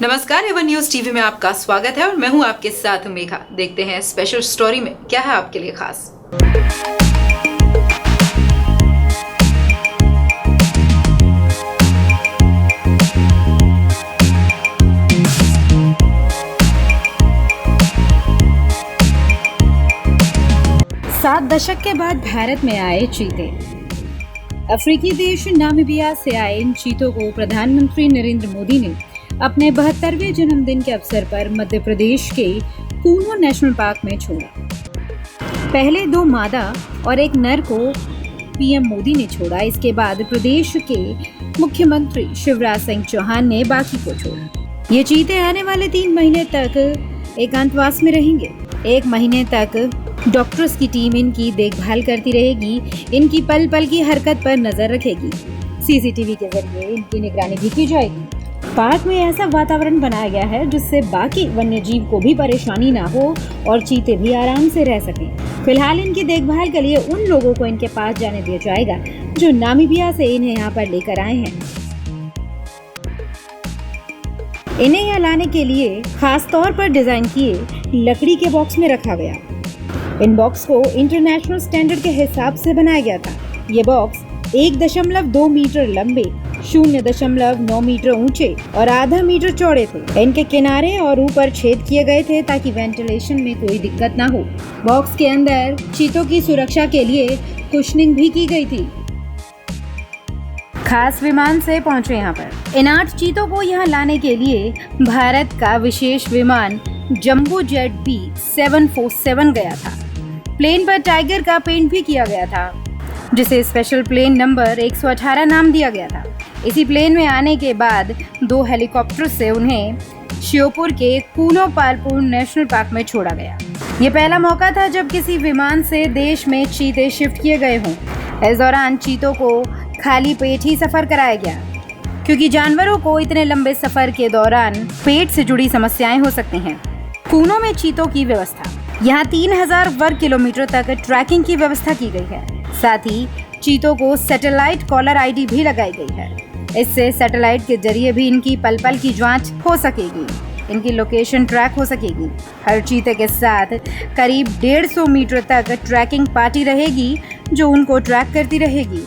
नमस्कार, Avon news TV में आपका स्वागत है और मैं हूं आपके साथ मेघा। देखते हैं स्पेशल स्टोरी में क्या है आपके लिए खास। सात दशक के बाद भारत में आए चीते। अफ्रीकी देश नामीबिया से आए इन चीतों को प्रधानमंत्री नरेंद्र मोदी ने अपने 72वें जन्मदिन के अवसर पर मध्य प्रदेश के कूनो नेशनल पार्क में छोड़ा। पहले 2 मादा और 1 नर को पीएम मोदी ने छोड़ा। इसके बाद प्रदेश के मुख्यमंत्री शिवराज सिंह चौहान ने बाकी को छोड़ा। ये चीते आने वाले 3 महीने तक एकांतवास में रहेंगे। 1 महीने तक डॉक्टर्स की टीम इनकी देखभाल करती रहेगी। इनकी पल पल की हरकत पर नजर रखेगी। सीसीटीवी के जरिए इनकी निगरानी भी की जाएगी। पार्क में ऐसा वातावरण बनाया गया है जिससे बाकी वन्य जीव को भी परेशानी ना हो और चीते भी आराम से रह सकें। फिलहाल इनकी देखभाल के लिए उन लोगों को इनके पास जाने दिया जाएगा जो नामीबिया से इन्हें यहाँ पर लेकर आए हैं। इन्हें यहाँ लाने के लिए खास तौर पर डिजाइन किए लकड़ी के बॉक्स में रखा गया। इन बॉक्स को इंटरनेशनल स्टैंडर्ड के हिसाब से बनाया गया था। ये बॉक्स 1.2 मीटर लंबे, 0.9 मीटर ऊंचे और आधा मीटर चौड़े थे। इनके किनारे और ऊपर छेद किए गए थे ताकि वेंटिलेशन में कोई दिक्कत ना हो। बॉक्स के अंदर चीतों की सुरक्षा के लिए कुशनिंग भी की गई थी। खास विमान से पहुंचे यहाँ पर। इन 8 चीतों को यहाँ लाने के लिए भारत का विशेष विमान जंबो जेट B747 गया था। प्लेन पर टाइगर का पेंट भी किया गया था, जिसे स्पेशल प्लेन नंबर 118 नाम दिया गया था। इसी प्लेन में आने के बाद 2 हेलीकॉप्टर से उन्हें श्योपुर के कूनो पालपुर नेशनल पार्क में छोड़ा गया। ये पहला मौका था जब किसी विमान से देश में चीते शिफ्ट किए गए हों। इस दौरान चीतों को खाली पेट ही सफर कराया गया, क्योंकि जानवरों को इतने लंबे सफर के दौरान पेट से जुड़ी समस्याएं हो सकती हैं। कूनो में चीतों की व्यवस्था। यहाँ 3000 वर्ग किलोमीटर तक ट्रैकिंग की व्यवस्था की गई है। साथ ही चीतों को सैटेलाइट कॉलर आईडी भी लगाई गई है। इससे सैटेलाइट के जरिए भी इनकी पल पल की जांच हो सकेगी। इनकी लोकेशन ट्रैक हो सकेगी। हर चीते के साथ करीब 150 मीटर तक ट्रैकिंग पार्टी रहेगी जो उनको ट्रैक करती रहेगी।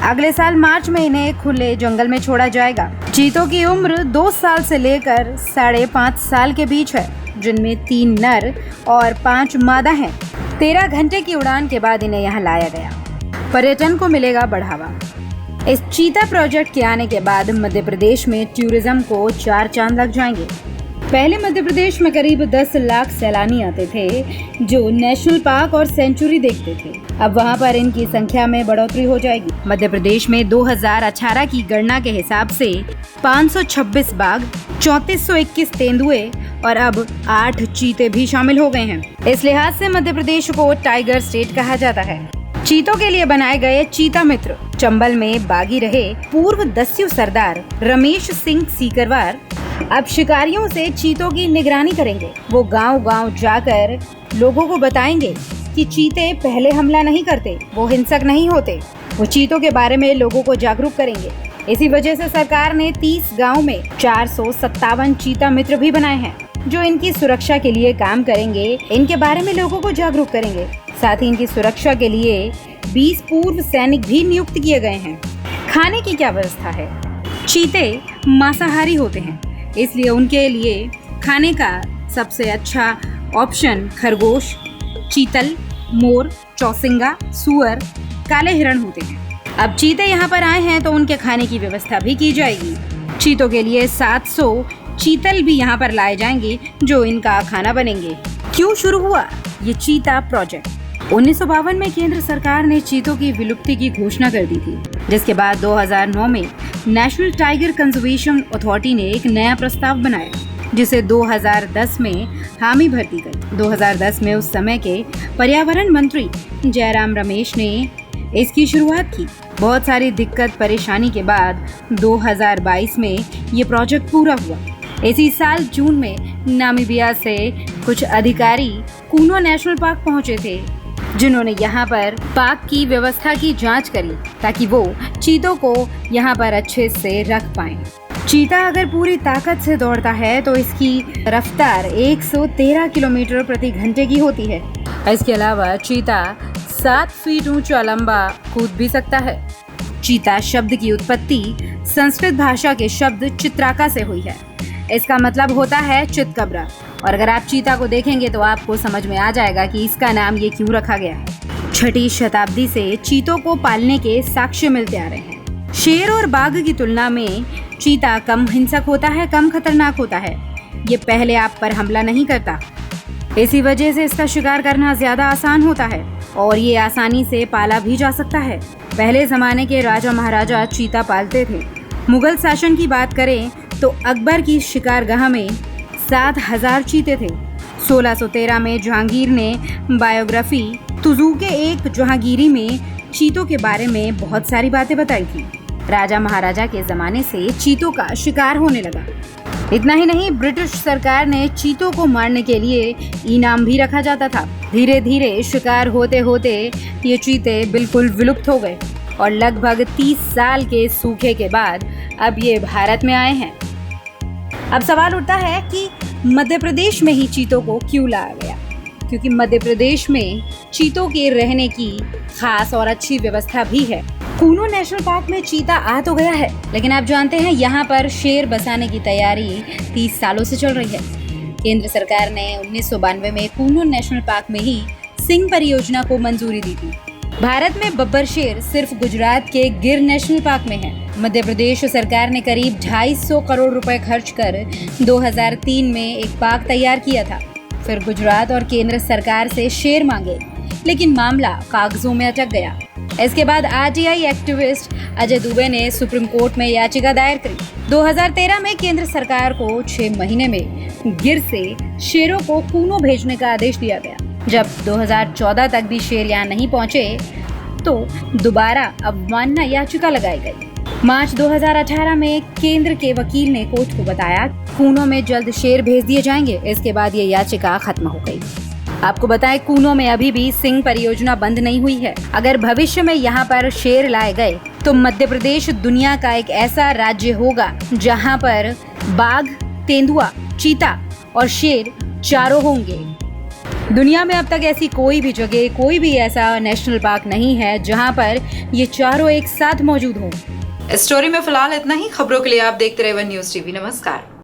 अगले साल मार्च में इन्हें खुले जंगल में छोड़ा जाएगा। चीतों की उम्र 2 साल से लेकर 5.5 साल के बीच है, जिनमें 3 नर और 5 मादा हैं। 13 घंटे की उड़ान के बाद इन्हें यहाँ लाया गया। पर्यटन को मिलेगा बढ़ावा। इस चीता प्रोजेक्ट के आने के बाद मध्य प्रदेश में टूरिज्म को 4 चांद लग जाएंगे। पहले मध्य प्रदेश में करीब 10 लाख सैलानी आते थे जो नेशनल पार्क और सेंचुरी देखते थे। अब वहां पर इनकी संख्या में बढ़ोतरी हो जाएगी। मध्य प्रदेश में 2018 की गणना के हिसाब से 526 बाघ, 3421 तेंदुए और अब 8 चीते भी शामिल हो गए हैं। इस लिहाज से मध्य प्रदेश को टाइगर स्टेट कहा जाता है। चीतों के लिए बनाए गए चीता मित्र चंबल में बागी रहे पूर्व दस्यु सरदार रमेश सिंह सीकरवार अब शिकारियों से चीतों की निगरानी करेंगे। वो गांव-गांव जाकर लोगों को बताएंगे कि चीते पहले हमला नहीं करते, वो हिंसक नहीं होते। वो चीतों के बारे में लोगों को जागरूक करेंगे। इसी वजह से सरकार ने 30 गाँव में 457 चीता मित्र भी बनाए हैं जो इनकी सुरक्षा के लिए काम करेंगे। इनके बारे में लोगों को जागरूक करेंगे। साथ ही इनकी सुरक्षा के लिए 20 पूर्व सैनिक भी नियुक्त किए गए हैं। खाने की क्या व्यवस्था है? चीते मांसाहारी होते हैं, इसलिए उनके लिए खाने का सबसे अच्छा ऑप्शन खरगोश, चीतल, मोर, चौसिंगा, सुअर, काले हिरण होते हैं। अब चीते यहाँ पर आए हैं तो उनके खाने की व्यवस्था भी की जाएगी। चीतों के लिए 700 चीतल भी यहाँ पर लाए जाएंगे जो इनका खाना बनेंगे। क्यों शुरू हुआ ये चीता प्रोजेक्ट? 1952 में केंद्र सरकार ने चीतों की विलुप्ति की घोषणा कर दी थी, जिसके बाद 2009 में नेशनल टाइगर कंजर्वेशन अथॉरिटी ने एक नया प्रस्ताव बनाया, जिसे 2010 में हामी भर दी गई। 2010 में उस समय के पर्यावरण मंत्री जयराम रमेश ने इसकी शुरुआत की। बहुत सारी दिक्कत परेशानी के बाद 2022 में ये प्रोजेक्ट पूरा हुआ। इसी साल जून में नामीबिया से कुछ अधिकारी कूनो नेशनल पार्क पहुंचे थे, जिन्होंने यहाँ पर पार्क की व्यवस्था की जांच करी ताकि वो चीतों को यहाँ पर अच्छे से रख पाएं। चीता अगर पूरी ताकत से दौड़ता है तो इसकी रफ्तार 113 किलोमीटर प्रति घंटे की होती है। इसके अलावा चीता 7 फीट ऊंचा लंबा कूद भी सकता है। चीता शब्द की उत्पत्ति संस्कृत भाषा के शब्द चित्राका से हुई है। इसका मतलब होता है चितकबरा। और अगर आप चीता को देखेंगे तो आपको समझ में आ जाएगा कि इसका नाम ये क्यों रखा गया है। 6वीं शताब्दी से चीतों को पालने के साक्ष्य मिलते आ रहे हैं। शेर और बाघ की तुलना में चीता कम हिंसक होता है, कम खतरनाक होता है। ये पहले आप पर हमला नहीं करता। इसी वजह से इसका शिकार करना ज्यादा आसान होता है और ये आसानी से पाला भी जा सकता है। पहले जमाने के राजा महाराजा चीता पालते थे। मुगल शासन की बात करें तो अकबर की शिकारगाह में 7000 चीते थे। 1613 में जहांगीर ने बायोग्राफी तुजुके एक जहांगीरी में चीतों के बारे में बहुत सारी बातें बताई थी। राजा महाराजा के जमाने से चीतों का शिकार होने लगा। इतना ही नहीं, ब्रिटिश सरकार ने चीतों को मारने के लिए इनाम भी रखा जाता था। धीरे धीरे शिकार होते होते ये चीते बिल्कुल विलुप्त हो गए और लगभग 30 साल के सूखे के बाद अब ये भारत में आए हैं। अब सवाल उठता है कि मध्य प्रदेश में ही चीतों को क्यों लाया गया, क्योंकि मध्य प्रदेश में चीतों के रहने की खास और अच्छी व्यवस्था भी है। कूनो नेशनल पार्क में चीता आ तो गया है, लेकिन आप जानते हैं यहाँ पर शेर बसाने की तैयारी 30 सालों से चल रही है। केंद्र सरकार ने 1992 में कूनो नेशनल पार्क में ही सिंह परियोजना को मंजूरी दी थी। भारत में बब्बर शेर सिर्फ गुजरात के गिर नेशनल पार्क में है। मध्य प्रदेश सरकार ने करीब 250 करोड़ रुपए खर्च कर 2003 में एक पार्क तैयार किया था। फिर गुजरात और केंद्र सरकार से शेर मांगे, लेकिन मामला कागजों में अटक गया। इसके बाद आरटीआई एक्टिविस्ट अजय दुबे ने सुप्रीम कोर्ट में याचिका दायर करी। 2013 में केंद्र सरकार को 6 महीने में गिर से शेरों को कूनो भेजने का आदेश दिया गया। जब 2014 तक भी शेर यहाँ नहीं पहुंचे तो दोबारा अवमानना याचिका लगाई गई। मार्च 2018 में केंद्र के वकील ने कोर्ट को बताया कूनो में जल्द शेर भेज दिए जाएंगे। इसके बाद ये याचिका खत्म हो गई। आपको बताएं, कूनो में अभी भी सिंह परियोजना बंद नहीं हुई है। अगर भविष्य में यहाँ पर शेर लाए गए तो मध्य प्रदेश दुनिया का एक ऐसा राज्य होगा जहाँ पर बाघ, तेंदुआ, चीता और शेर चारों होंगे। दुनिया में अब तक ऐसी कोई भी जगह, कोई भी ऐसा नेशनल पार्क नहीं है जहाँ पर ये चारों एक साथ मौजूद हों। इस स्टोरी में फिलहाल इतना ही। खबरों के लिए आप देखते रहे वन न्यूज़ टीवी। नमस्कार।